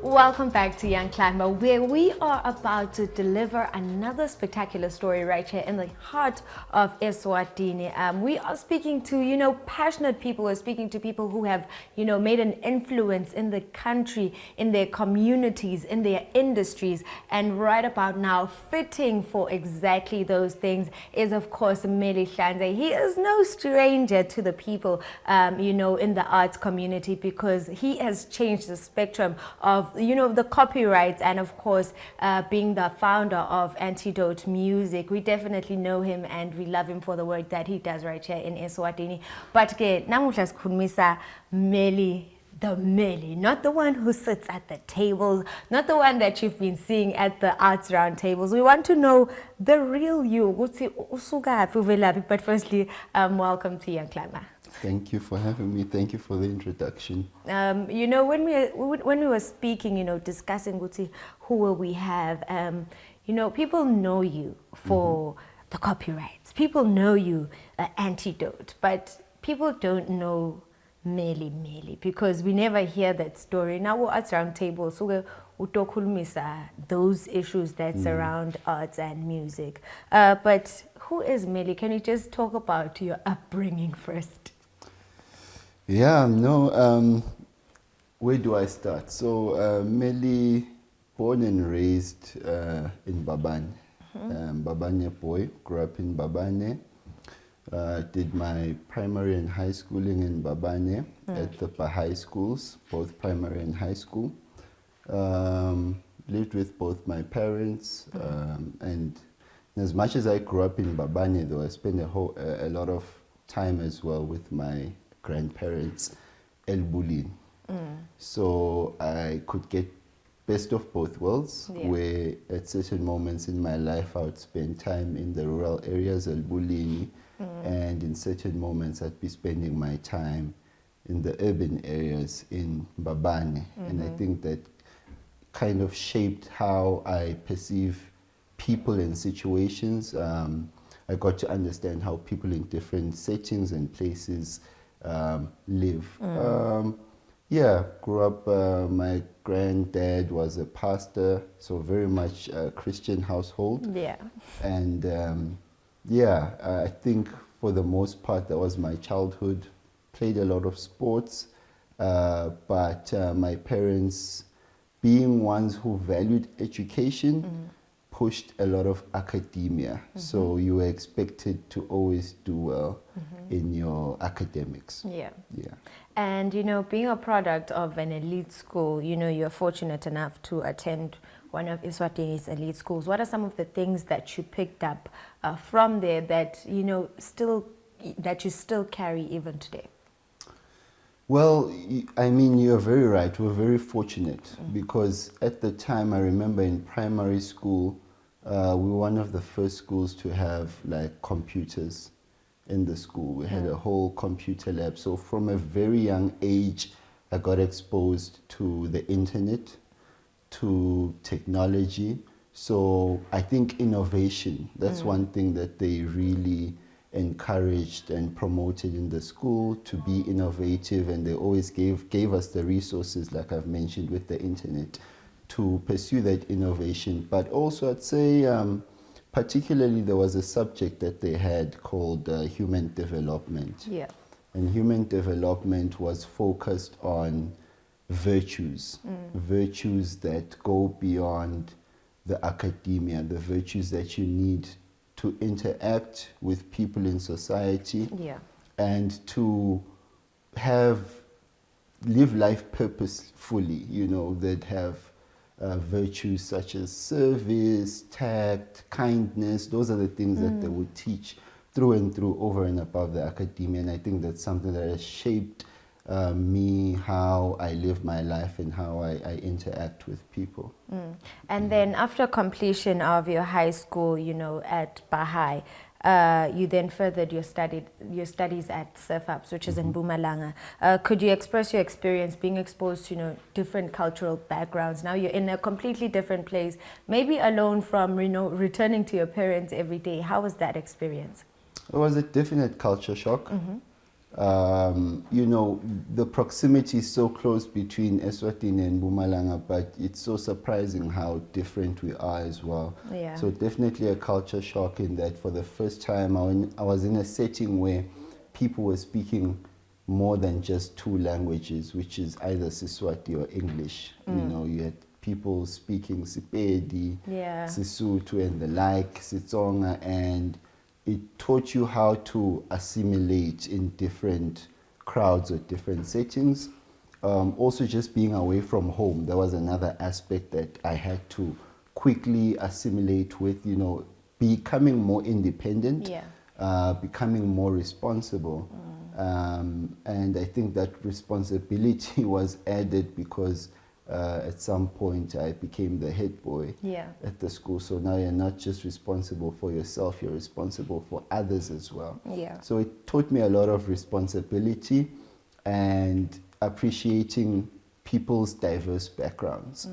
Welcome back to Young Climber, where we are about to deliver another spectacular story right here in the heart of Eswatini. We are speaking to, passionate people. We're speaking to people who have, made an influence in the country, in their communities, in their industries. And right about now, fitting for exactly those things is, of course, Mmeli Hlanze. He is no stranger to the people, in the arts community, because he has changed the spectrum of the copyrights, and of course being the founder of Antidote music. We definitely know him and we love him for the work that he does right here in Eswatini. But ke namuhla sikhulumisa Mmeli, the Mmeli, not the one who sits at the tables, not the one that you've been seeing at the arts round tables. We want to know the real you. But firstly, welcome to Young Climber. Thank you for having me. Thank you for the introduction. When we were speaking, discussing who will we have, people know you for the copyrights. People know you Antidote, but people don't know Mmeli because we never hear that story. Now we're at round table, so we talk those issues that surround arts and music. But who is Mmeli? Can you just talk about your upbringing first? Yeah, where do I start? So, Mmeli, born and raised in Babane. Babane boy, grew up in Babane. Did my primary and high schooling in Babane at the Bahai schools, both primary and high school. Lived with both my parents, and as much as I grew up in Babane, though, I spent a lot of time as well with my grandparents, Elbulin. So I could get best of both worlds, where at certain moments in my life I would spend time in the rural areas, Elbulin, and in certain moments I'd be spending my time in the urban areas in Babane. And I think that kind of shaped how I perceive people and situations. I got to understand how people in different settings and places live. Grew up, my granddad was a pastor, so very much a Christian household. And I think for the most part that was my childhood. Played a lot of sports, but my parents, being ones who valued education, pushed a lot of academia. So you were expected to always do well in your academics. And being a product of an elite school, you're fortunate enough to attend one of Eswatini's elite schools. What are some of the things that you picked up from there that you still carry even today? Well, I mean, you're very right. We're very fortunate because at the time, I remember in primary school, we were one of the first schools to have like computers in the school. We had a whole computer lab. So from a very young age, I got exposed to the internet, to technology. So I think innovation, that's one thing that they really encouraged and promoted in the school, to be innovative, and they always gave us the resources, like I've mentioned, with the internet to pursue that innovation. But also I'd say particularly there was a subject that they had called human development. And human development was focused on virtues, virtues that go beyond the academia, the virtues that you need to interact with people in society, and to live life purposefully, that have virtues such as service, tact, kindness. Those are the things that they would teach through and through, over and above the academia. And I think that's something that has shaped me, how I live my life and how I interact with people. And then after completion of your high school, at Bahai, you then furthered your studies at Surf-Ups, which is in Mpumalanga. Could you express your experience being exposed to different cultural backgrounds? Now you're in a completely different place, maybe alone from returning to your parents every day. How was that experience? It was a definite culture shock. You know, the proximity is so close between Eswatini and Mpumalanga, but it's so surprising how different we are as well. Yeah. So definitely a culture shock in that for the first time I was in a setting where people were speaking more than just two languages, which is either Siswati or English. You know, you had people speaking Sepedi, Yeah. Sesotho and the like, Setsonga, and it taught you how to assimilate in different crowds or different settings. Also, just being away from home, there was another aspect that I had to quickly assimilate with, you know, becoming more independent, Yeah. becoming more responsible. And I think that responsibility was added because at some point I became the head boy Yeah. at the school. So now you're not just responsible for yourself, you're responsible for others as well. Yeah. So it taught me a lot of responsibility and appreciating people's diverse backgrounds.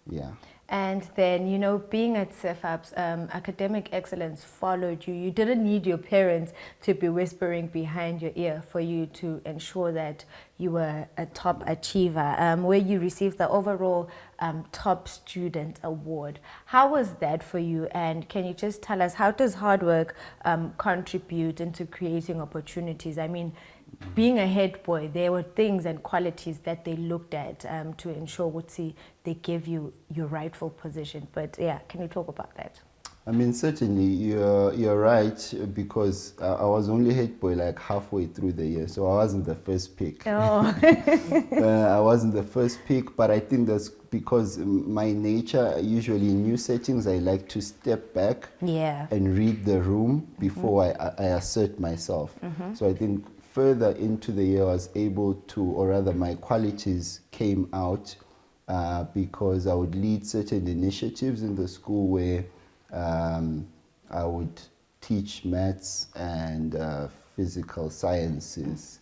Yeah. And then, you know, being at CEFAPS, academic excellence followed you. You didn't need your parents to be whispering behind your ear for you to ensure that you were a top achiever, where you received the overall top student award. How was that for you? And can you just tell us, how does hard work contribute into creating opportunities? I mean, being a head boy, there were things and qualities that they looked at to ensure they gave you your rightful position. But yeah, can you talk about that? I mean, certainly you're right, because I was only head boy like halfway through the year, so I wasn't the first pick. Oh. I wasn't the first pick, but I think that's because my nature, usually in new settings, I like to step back Yeah. and read the room before I assert myself. So I think further into the year I was able to, or rather my qualities came out because I would lead certain initiatives in the school where I would teach maths and physical sciences.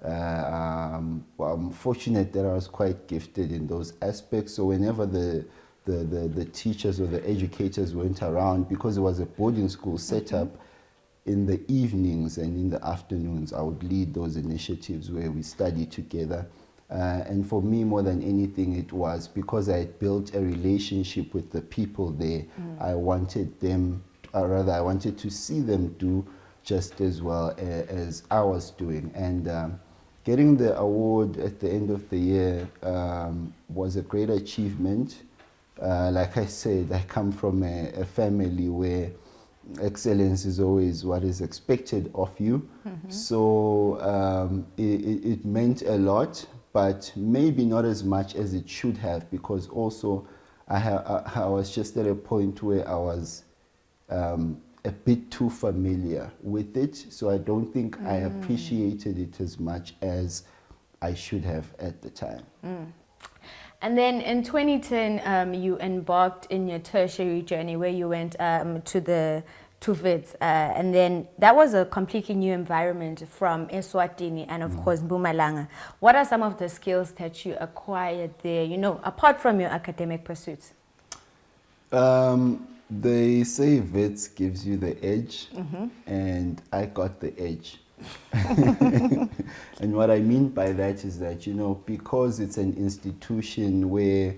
Well, I'm fortunate that I was quite gifted in those aspects. So whenever the teachers or the educators went around, because it was a boarding school set up, in the evenings and in the afternoons, I would lead those initiatives where we study together. And for me, more than anything, it was because I had built a relationship with the people there. I wanted them, or rather, I wanted to see them do just as well as I was doing. And getting the award at the end of the year was a great achievement. Like I said, I come from a family where excellence is always what is expected of you. So it meant a lot, but maybe not as much as it should have, because also I was just at a point where I was a bit too familiar with it. So I don't think I appreciated it as much as I should have at the time. And then in 2010, you embarked in your tertiary journey where you went to Wits, and then that was a completely new environment from Eswatini and of course Mpumalanga. What are some of the skills that you acquired there, you know, apart from your academic pursuits? They say Wits gives you the edge, and I got the edge. And what I mean by that is that, you know, because it's an institution where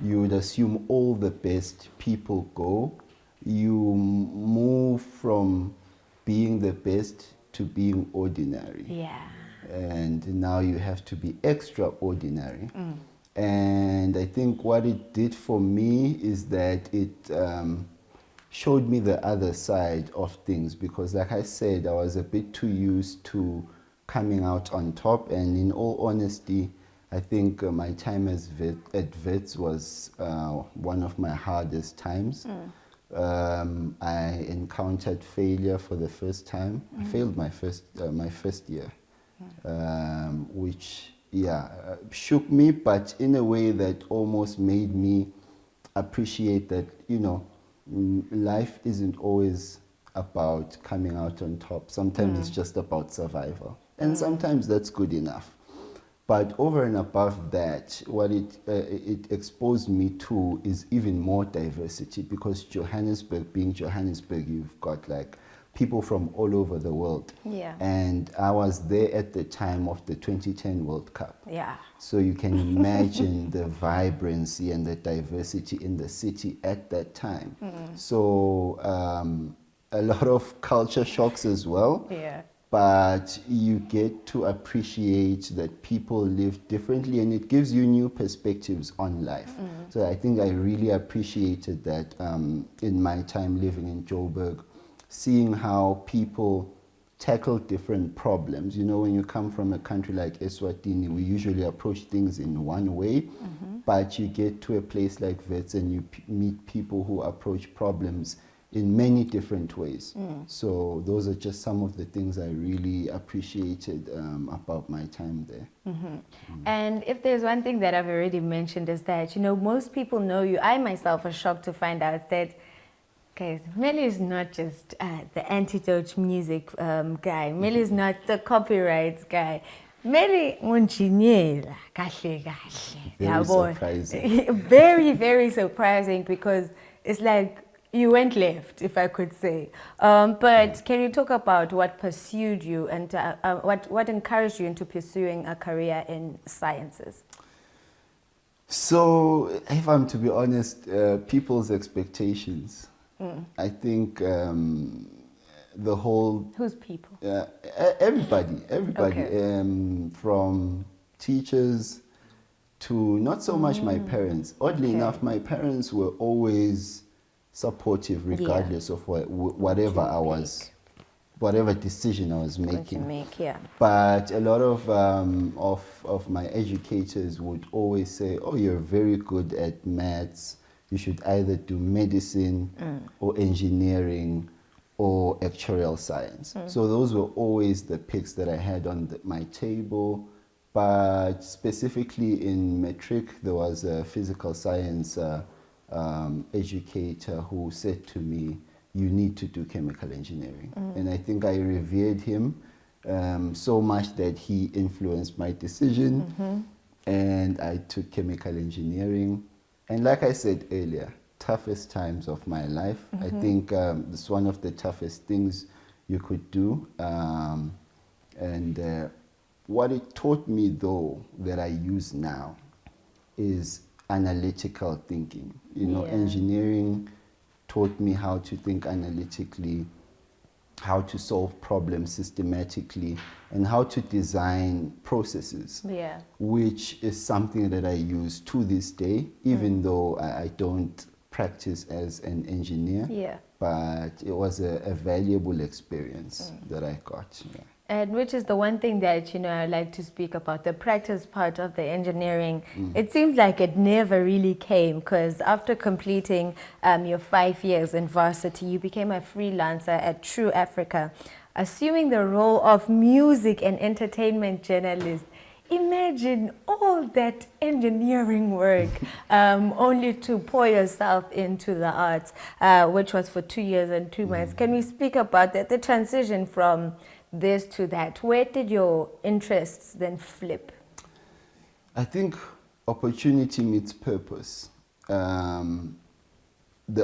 you would assume all the best people go, you move from being the best to being ordinary. Yeah. And now you have to be extraordinary. And I think what it did for me is that it showed me the other side of things, because like I said, I was a bit too used to coming out on top, and in all honesty, I think my time at Wits was one of my hardest times. I encountered failure for the first time. I failed my first year, which shook me, but in a way that almost made me appreciate that, you know, life isn't always about coming out on top. Sometimes it's just about survival, and sometimes that's good enough. But over and above that, what it exposed me to is even more diversity, because Johannesburg, being Johannesburg, you've got like people from all over the world. Yeah. And I was there at the time of the 2010 World Cup. Yeah. So you can imagine the vibrancy and the diversity in the city at that time. So a lot of culture shocks as well. Yeah. But you get to appreciate that people live differently, and it gives you new perspectives on life. So I think I really appreciated that in my time living in Joburg, seeing how people tackle different problems. You know, when you come from a country like Eswatini, we usually approach things in one way, but you get to a place like Wits and you meet people who approach problems in many different ways. So those are just some of the things I really appreciated about my time there. And if there's one thing that I've already mentioned is that, you know, most people know you. I myself was shocked to find out that, guys, Mmeli is not just the Antidote music guy. Mmeli is not the copyrights guy. Mmeli unjiniyela kahle kahle. Very surprising. Very, very surprising, because it's like you went left, if I could say. But can you talk about what pursued you and what encouraged you into pursuing a career in sciences? So, if I'm to be honest, people's expectations. I think the whole... Who's people? Everybody. Okay. From teachers to not so much my parents. Oddly enough, my parents were always supportive regardless of whatever I was, whatever decision I was making. But a lot of my educators would always say, oh, you're very good at maths, you should either do medicine or engineering or actuarial science. So those were always the picks that I had on my table. But specifically in matric, there was a physical science educator who said to me, you need to do chemical engineering. And I think I revered him so much that he influenced my decision. And I took chemical engineering. And like I said earlier, toughest times of my life. I think it's one of the toughest things you could do. And what it taught me, though, that I use now is analytical thinking. You know, engineering taught me how to think analytically, how to solve problems systematically, and how to design processes, which is something that I use to this day, even though I don't practice as an engineer. But it was a valuable experience that I got. And which is the one thing that, you know, I like to speak about, the practice part of the engineering. It seems like it never really came, because after completing your 5 years in varsity, you became a freelancer at True Africa, assuming the role of music and entertainment journalist. Imagine all that engineering work only to pour yourself into the arts, which was for 2 years and 2 months. Can we speak about that, the transition from this to that? Where did your interests then flip? I think opportunity meets purpose. The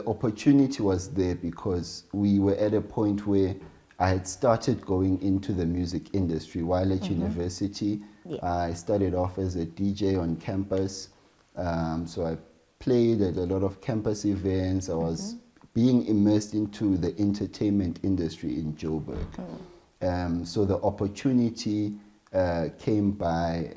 opportunity was there because we were at a point where I had started going into the music industry while at university. I started off as a DJ on campus. So I played at a lot of campus events. I was being immersed into the entertainment industry in Joburg. So the opportunity came by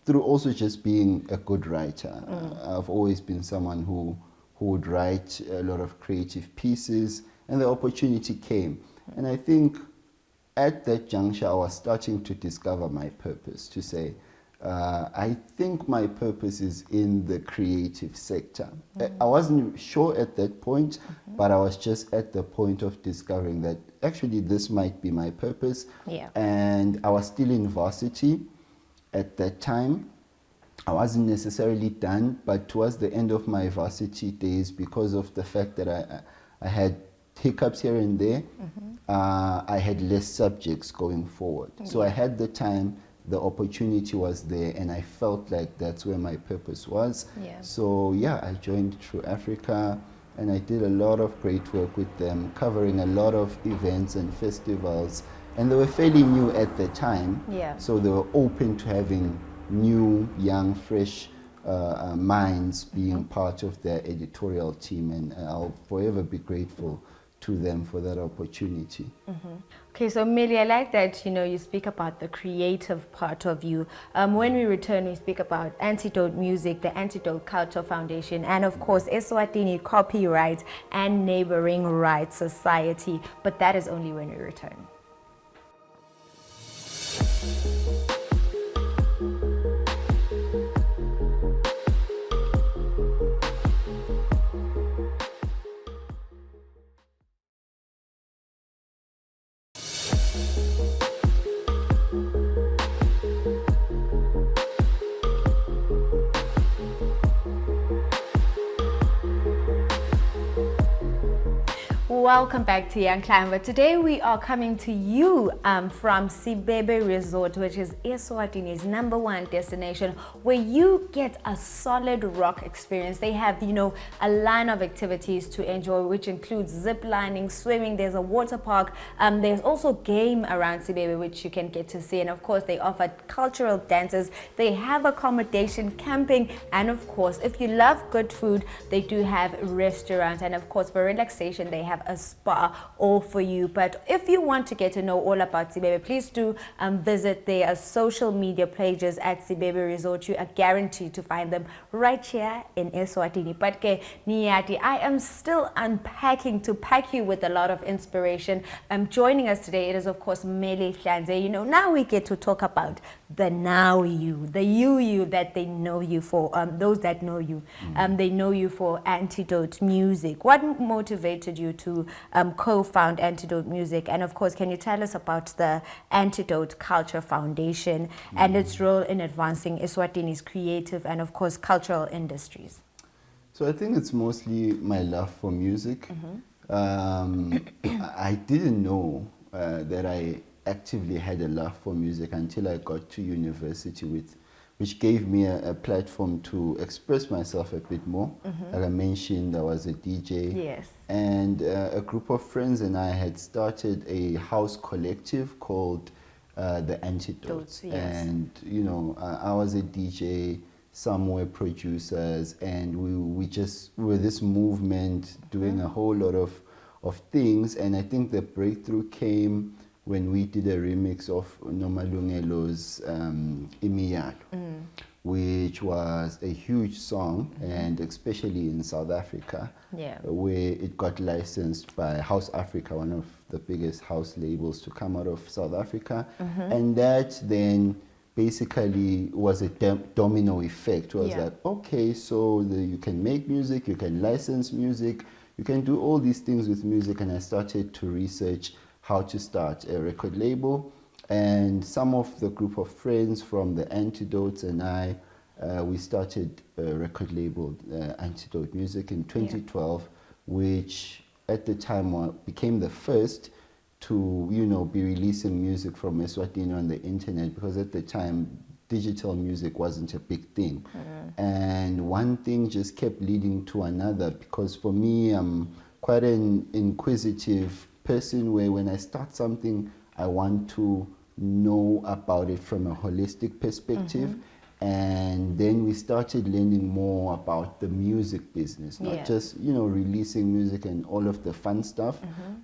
through also just being a good writer. I've always been someone who would write a lot of creative pieces, and the opportunity came. And I think at that juncture, I was starting to discover my purpose, to say, I think my purpose is in the creative sector. I wasn't sure at that point, but I was just at the point of discovering that actually this might be my purpose. And I was still in varsity at that time. I wasn't necessarily done, but towards the end of my varsity days, because of the fact that I had hiccups here and there, I had less subjects going forward. So I had the time, the opportunity was there, and I felt like that's where my purpose was. So yeah, I joined True Africa. and I did a lot of great work with them, covering a lot of events and festivals. And they were fairly new at the time, so they were open to having new, young, fresh minds being part of their editorial team, and I'll forever be grateful to them for that opportunity. Okay, so Mmeli, I like that, you speak about the creative part of you. When we return, we speak about Antidote Music, the Antidote Culture Foundation, and of course, Eswatini Copyright and Neighboring Rights Society. But that is only when we return. Welcome back to Young Climber. Today we are coming to you from Sibebe Resort, which is Eswatini's #1 destination where you get a solid rock experience. They have, a line of activities to enjoy, which includes zip lining, swimming. There's a water park. There's also game around Sibebe, which you can get to see. And of course, they offer cultural dances. They have accommodation, camping, and of course, if you love good food, they do have restaurants. And of course, for relaxation, they have a spa all for you. But if you want to get to know all about Sibebe, please do visit their social media pages at Sibebe Resort. You are guaranteed to find them right here in Eswatini. But Niyati, I am still unpacking to pack you with a lot of inspiration. Joining us today, it is of course Mmeli Hlanze. Now we get to talk about the now you, the you that they know you for. Those that know you, they know you for Antidote Music. What motivated you to co-found Antidote Music? And of course, can you tell us about the Antidote Culture Foundation and its role in advancing Eswatini's creative and of course cultural industries? So I think it's mostly my love for music. I didn't know that I actively had a love for music until I got to university, which gave me a platform to express myself a bit more. Like I mentioned, I was a DJ. Yes. And a group of friends and I had started a house collective called the Antidote. Yes. And, I was a DJ, some were producers, and we were this movement doing a whole lot of things. And I think the breakthrough came when we did a remix of Nomalungelo's Imiyalo, which was a huge song, and especially in South Africa, where it got licensed by House Africa, one of the biggest house labels to come out of South Africa. And that then basically was a domino effect. It was like, okay, so you can make music, you can license music, you can do all these things with music. And I started to research how to start a record label. And some of the group of friends from the Antidotes and I, we started a record label, Antidote Music, in 2012, which at the time became the first to, be releasing music from Eswatini on the internet, because at the time, digital music wasn't a big thing. And one thing just kept leading to another, because for me, I'm quite an inquisitive person where when I start something, I want to know about it from a holistic perspective. And then we started learning more about the music business, not just, releasing music and all of the fun stuff,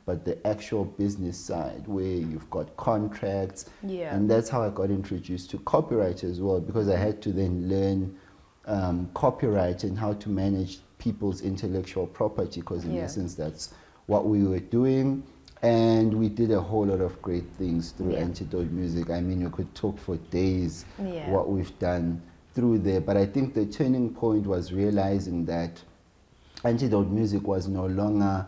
but the actual business side where you've got contracts. And that's how I got introduced to copyright as well, because I had to then learn copyright and how to manage people's intellectual property, because in essence, that's what we were doing. And we did a whole lot of great things through Antidote Music. I mean, you could talk for days what we've done through there. But I think the turning point was realizing that Antidote Music was no longer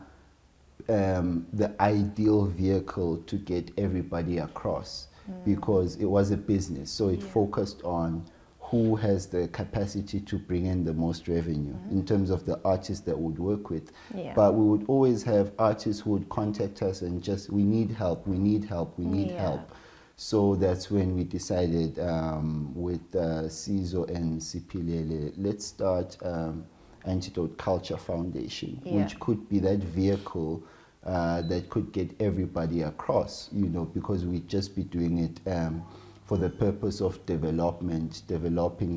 the ideal vehicle to get everybody across, because it was a business. So it focused on who has the capacity to bring in the most revenue in terms of the artists that would work with. But we would always have artists who would contact us and just, we need help, we need help, we need help. So that's when we decided with Sizo and Sipilele, let's start Antidote Culture Foundation, Yeah. which could be that vehicle that could get everybody across, because we'd just be doing it for the purpose of developing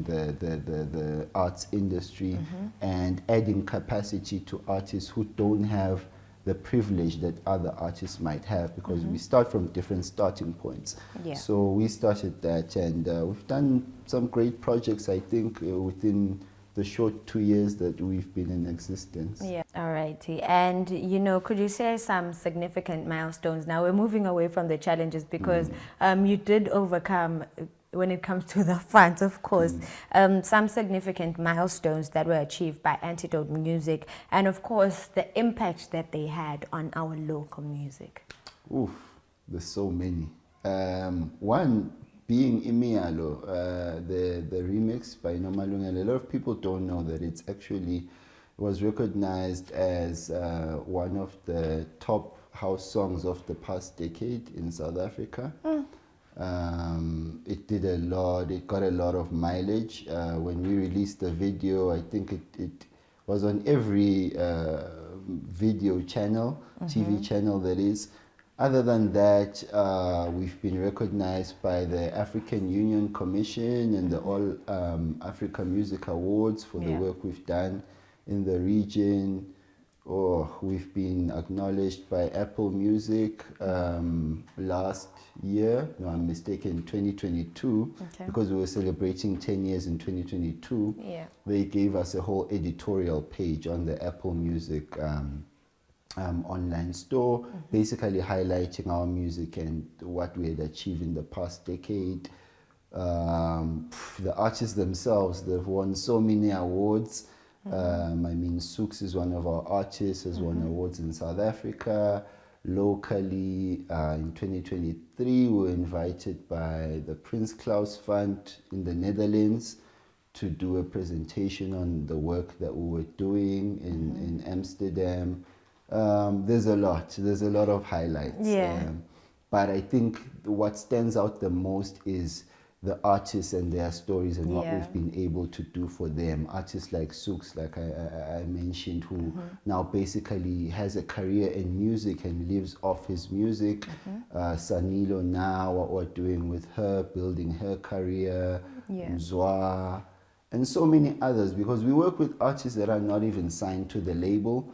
the arts industry, and adding capacity to artists who don't have the privilege that other artists might have, because we start from different starting points. Yeah. So we started that, and we've done some great projects, I think, within the short 2 years that we've been in existence. Yeah, all righty. And, could you share some significant milestones? Now we're moving away from the challenges, because you did overcome, when it comes to the funds, of course, some significant milestones that were achieved by Antidote Music, and of course the impact that they had on our local music. Oof, there's so many. One being Imialo, the remix by Nomalungelo. A lot of people don't know that it's actually was recognized as one of the top house songs of the past decade in South Africa. It did a lot, it got a lot of mileage. When we released the video, I think it was on every video channel, TV channel that is. Other than that, we've been recognized by the African Union Commission and the All Africa Music Awards for the work we've done in the region. We've been acknowledged by Apple Music last year, no, I'm mistaken, 2022, because we were celebrating 10 years in 2022. Yeah. They gave us a whole editorial page on the Apple Music online store, basically highlighting our music and what we had achieved in the past decade. The artists themselves, they've won so many awards. Sux is one of our artists, has won awards in South Africa. Locally, in 2023, we were invited by the Prince Claus Fund in the Netherlands to do a presentation on the work that we were doing in Amsterdam. There's a lot of highlights. Yeah. But I think what stands out the most is the artists and their stories and what we've been able to do for them. Artists like Sux, like I mentioned, who now basically has a career in music and lives off his music. Sanilo now, what we're doing with her, building her career. Mzwa, and so many others, because we work with artists that are not even signed to the label.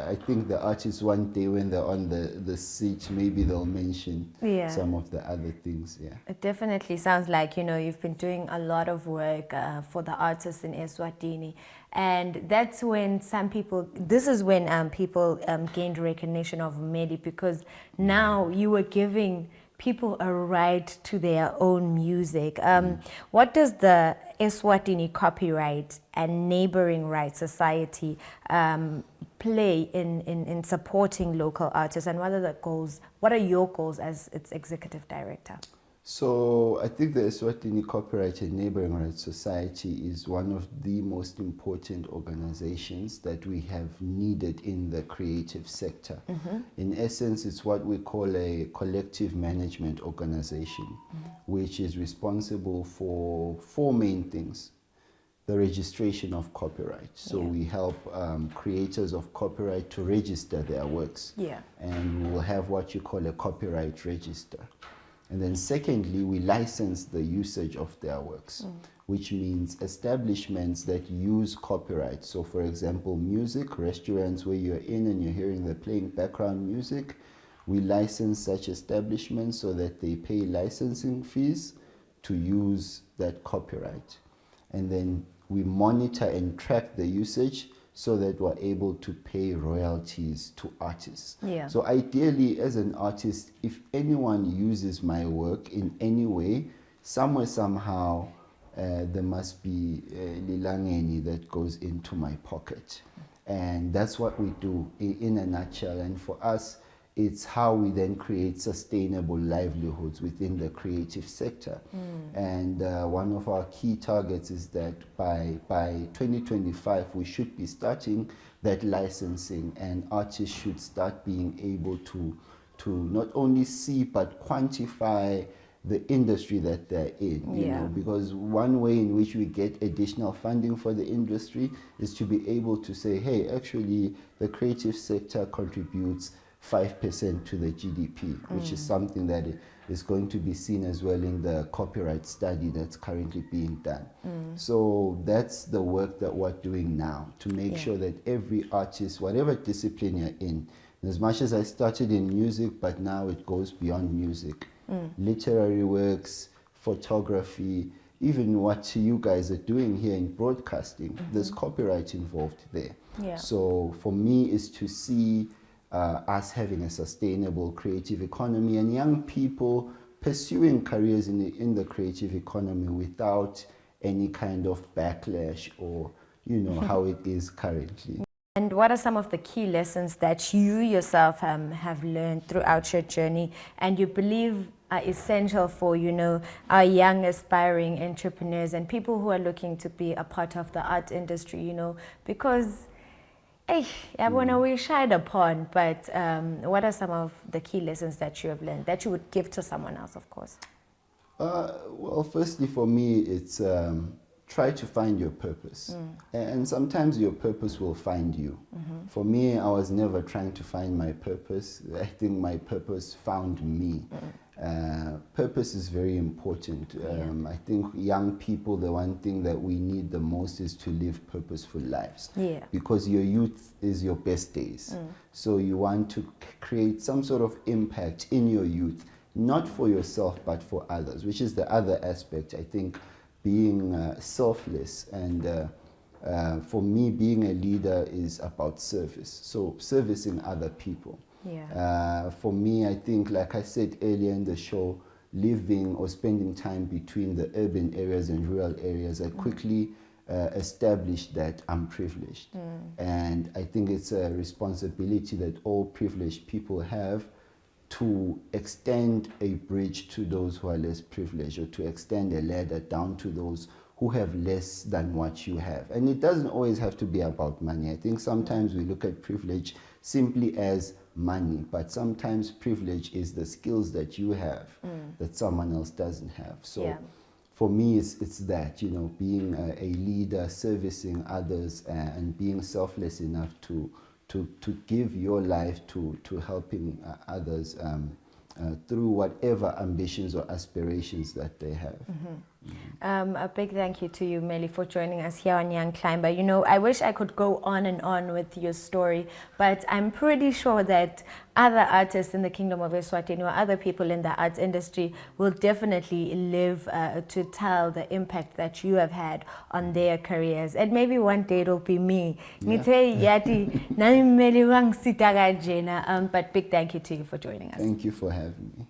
I think the artists one day when they're on the seat, maybe they'll mention some of the other things. It definitely sounds like, you've been doing a lot of work for the artists in Eswatini. And that's when people gained recognition of Mmeli, because now you were giving people a right to their own music. What does the Eswatini Copyright and Neighboring Rights Society play in supporting local artists, and what are your goals as its executive director? So I think the Eswatini Copyright and Neighboring Rights Society is one of the most important organizations that we have needed in the creative sector. In essence, it's what we call a collective management organization, which is responsible for four main things. The registration of copyright. So we help creators of copyright to register their works. And we will have what you call a copyright register. And then secondly, we license the usage of their works, which means establishments that use copyright. So for example, music, restaurants where you're in and you're hearing the playing background music, we license such establishments so that they pay licensing fees to use that copyright. And then we monitor and track the usage so that we're able to pay royalties to artists. So ideally, as an artist, if anyone uses my work in any way, somewhere, somehow, there must be lilangeni that goes into my pocket. And that's what we do in a nutshell. And for us, it's how we then create sustainable livelihoods within the creative sector. And one of our key targets is that by 2025, we should be starting that licensing, and artists should start being able to not only see but quantify the industry that they're in, you know, because one way in which we get additional funding for the industry is to be able to say, hey, actually the creative sector contributes 5% to the GDP, which is something that is going to be seen as well in the copyright study that's currently being done. So that's the work that we're doing now, to make sure that every artist, whatever discipline you're in, as much as I started in music, but now it goes beyond music. Literary works, photography, even what you guys are doing here in broadcasting, there's copyright involved there. So for me is to see us having a sustainable creative economy and young people pursuing careers in the creative economy without any kind of backlash or, you know, how it is currently. And what are some of the key lessons that you yourself have learned throughout your journey and you believe are essential for, you know, our young aspiring entrepreneurs and people who are looking to be a part of the art industry, you know, because we're shied upon, but what are some of the key lessons that you have learned that you would give to someone else, of course? Well, firstly, for me, it's try to find your purpose. And sometimes your purpose will find you. For me, I was never trying to find my purpose. I think my purpose found me. Purpose is very important. I think young people, the one thing that we need the most is to live purposeful lives. Because your youth is your best days. So you want to create some sort of impact in your youth, not for yourself, but for others, which is the other aspect. I think being selfless and for me, being a leader is about service. So servicing other people. For me, I think, like I said earlier in the show, living or spending time between the urban areas and rural areas, I quickly established that I'm privileged. And I think it's a responsibility that all privileged people have to extend a bridge to those who are less privileged, or to extend a ladder down to those who have less than what you have. And it doesn't always have to be about money. I think sometimes we look at privilege simply as money, but sometimes privilege is the skills that you have that someone else doesn't have. So for me, it's that, you know, being a leader, servicing others, and being selfless enough to give your life to helping others through whatever ambitions or aspirations that they have. A big thank you to you, Mmeli, for joining us here on Young Climber. You know, I wish I could go on and on with your story, but I'm pretty sure that other artists in the Kingdom of Eswatini or other people in the arts industry will definitely live to tell the impact that you have had on their careers. And maybe one day it'll be me. But big thank you to you for joining us. Thank you for having me.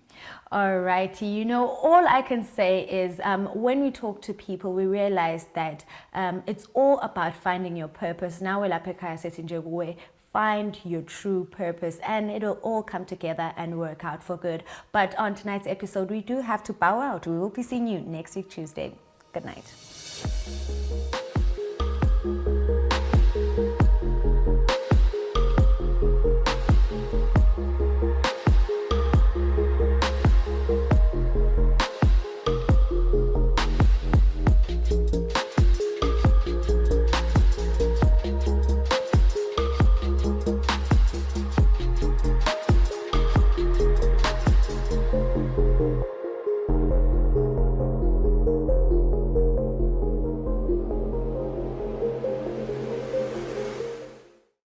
Alrighty, you know, all I can say is when we talk to people, we realize that it's all about finding your purpose. Now, find your true purpose and it'll all come together and work out for good. But on tonight's episode, we do have to bow out. We will be seeing you next week, Tuesday. Good night.